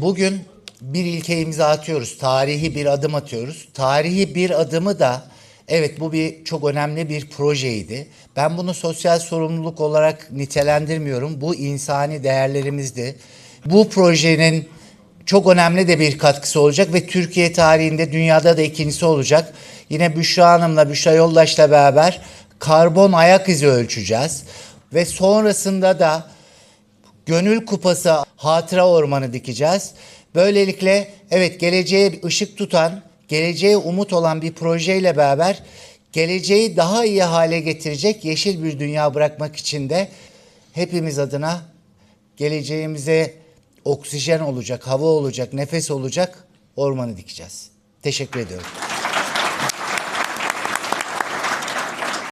Bugün bir ilke imza atıyoruz. Tarihi bir adım atıyoruz. Tarihi bir adımı da evet bu bir çok önemli bir projeydi. Ben bunu sosyal sorumluluk olarak nitelendirmiyorum. Bu insani değerlerimizdi. Bu projenin çok önemli de bir katkısı olacak ve Türkiye tarihinde dünyada da ikincisi olacak. Yine Büşra Hanım'la, Büşra Yoldaş'la beraber karbon ayak izi ölçeceğiz. Ve sonrasında da Gönül Kupası hatıra ormanı dikeceğiz. Böylelikle evet geleceğe ışık tutan, geleceğe umut olan bir projeyle beraber geleceği daha iyi hale getirecek yeşil bir dünya bırakmak için de hepimiz adına geleceğimize oksijen olacak, hava olacak, nefes olacak ormanı dikeceğiz. Teşekkür ediyorum.